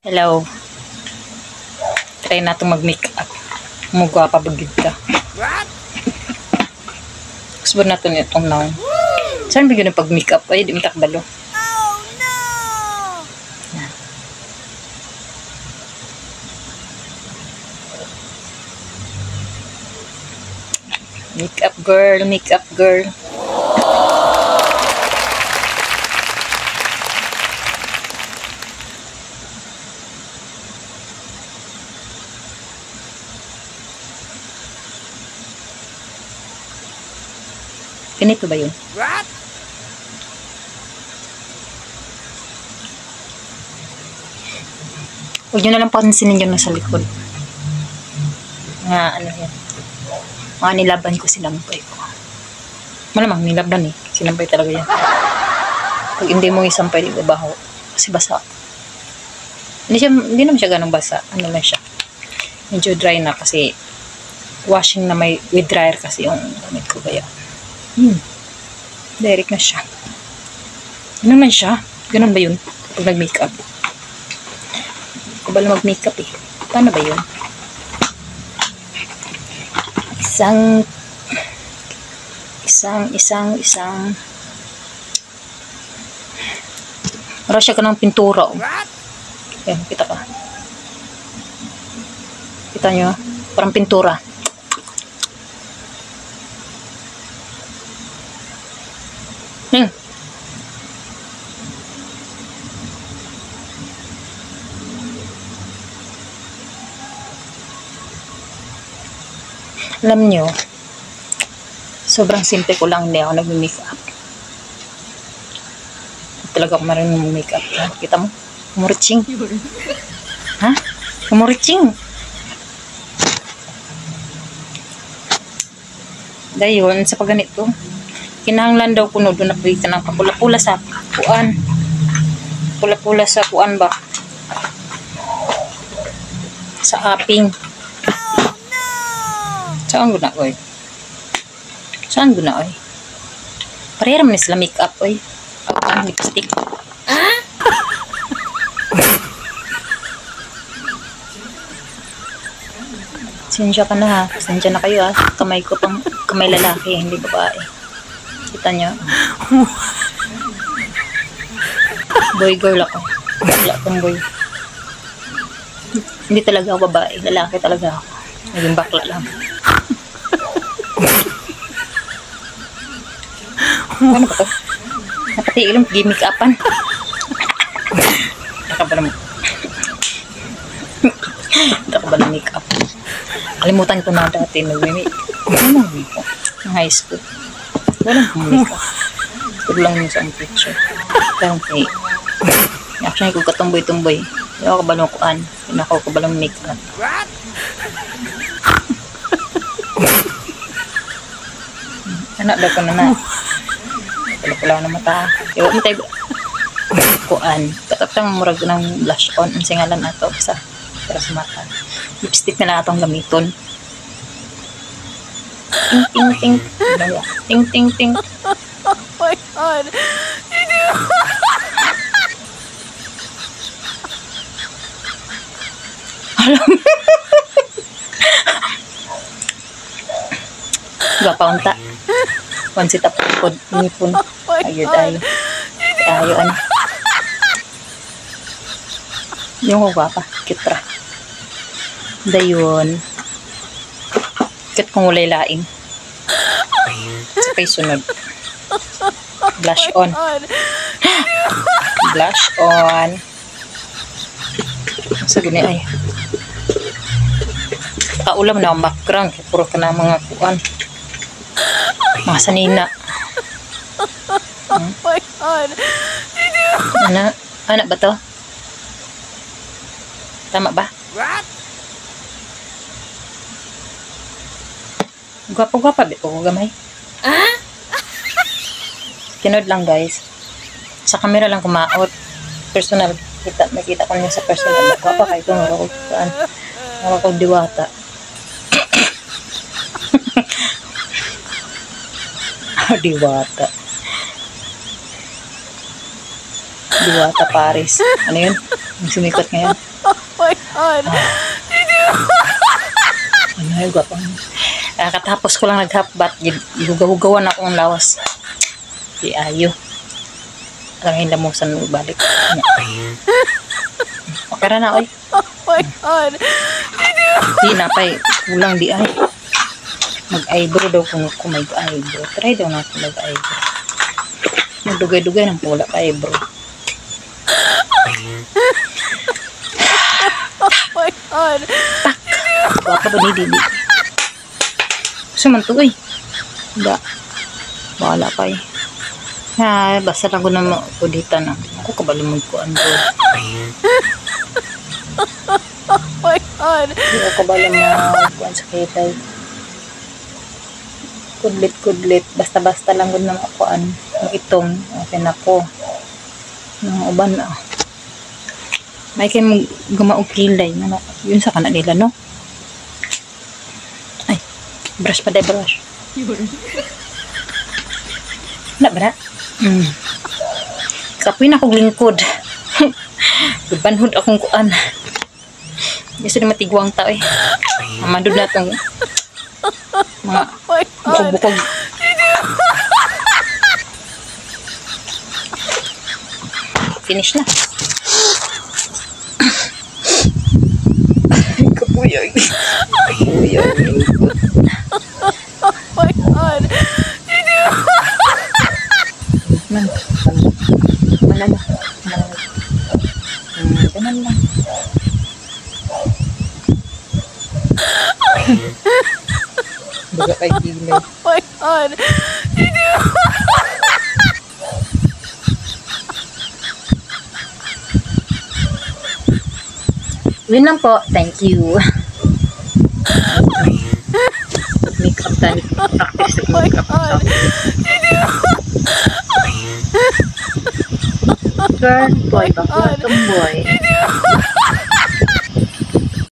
Hello. Try na itong mag-makeup. Mugwa pa bagid ka. Gusto na ito nitong now. Saan bigyan ng pag-makeup? Ay, di matakbalo. Oh no! Yan. Makeup girl, makeup girl. Ganito ba yun? What? Huwag nyo na lang pansinin yun nasa likod. Nga, ano yan. Mga nilaban ko, sinampay ko. Malamang nilaban eh. Sinampay talaga yan. Pag hindi mo isampay, di ba baho? Kasi basa. Hindi naman siya ganun basa. Ano lang siya. Medyo dry na kasi washing na may with dryer kasi yung gamit ko kaya. Direct na siya. Ano man siya? Ganun ba yun? Pag nag-makeup. Ako ba lang mag-makeup eh. Paano ba yun? Isang. Para siya ka ng pintura. Oh. Yan, kita ka. Kita nyo? Parang pintura. Alam nyo, sobrang simple ko lang, hindi ako nag-makeup. Talaga ako marunong mag-makeup. Kita mo? Kumuritsing. Ha? Kumuritsing. Dahil sa pagganito, kinahanglan daw kuno doon napita ng kapula-pula sa kuan. Pula-pula sa kuan ba? Sa aping. Saan guna oy? Saan guna oy? Parehara man sila make up oy. Ang lipstick. Ah? Pasensya ka na ha. Pasensya na kayo ha. Kamay ko pang kamay lalaki, hindi babae. Kita niyo. Boy girl ako. Wala akong boy. Hindi talaga ako babae. Lalaki talaga ako. Naging bakla lang. Ano ba ito? Napatigil yung gimmick-upan. Nakabala make-up. Kalimutan ko na dati nag-make. Ano ko? Ang high school. Walang make-up. Ito lang yung sa picture. Parang fake. Actually, kung katumboy-tumboy. Hindi ako kabalong kuan. Hindi ako kabalong make-up. What? Anak daw ko na. Pala na mata. Iwa mo tayo kuan. Katapang murag ng blush on. Ang singalan nato sa para sa mata. Lipstick na lang atong gamiton. Ting ting ting. Ting ting ting. Oh my god. Gapa unta. Pansit tapod nipon. Ayun ay. Tayo ano. Yung gapa, kitra. Dayon. Kit kung ulay laing. Sakay sunod. Blush on. Blush on. Sa gini ay. Kaulam na ang background. Puro ka na mga kuan. Mga sanina. Oh my god. Anak ba to? Tama ba? What? Gwapa-gwapa bito ko gamay. Ah? Tinod lang guys. Sa camera lang kumaot. Personal. Nakita ko niya sa personal. Gwapa kayo itong nakakog diwata. Diwata. Diwata Paris. Ano yun? Ang sumikat ngayon. Oh my God. Ano yung gwapang. Katapos ko lang naghapat. Hugaw-hugawan ako ng lawas. Di ayo. Alam yung lamusan mo balik. Okay na oy. Oh my God. Di na pa'y. Kulang di ay. Mag-eyebrow daw kung may eyebrow. Try daw natin mag-eyebrow. Magdugay-dugay ng pula ka eyebrow. Oh my God. Wapa ba ni Didi? Gusto man to eh. Ba. Wala pa eh. Ha, basta lang ko na makuditan na. Ako kabalimod ko ang bro. Oh my God. Hindi ako kabalimod ko ang sakitay. Kudlit. Basta-basta lang ko na makuan. Ang itong. Okay na po. Nang uban na. May kayo gumaog kilay. Yun sa kanan nila, no? Ay, brush pa day, brush. Wala ba na? Kapoy na akong lingkod. Gubanhod akong kuan. Gusto na matigwang tao eh. Amadod na itong mga bukog-bukog. Finish na. Kapuyag. Kapuyag. Oh my God. Man. Manala. Ganun lang. Baga kay gilay. Oh my God. Yun lang po. Thank you. Makeup tayo. Practice Oh my makeup. God. Girl, boy, bakla, tomboy.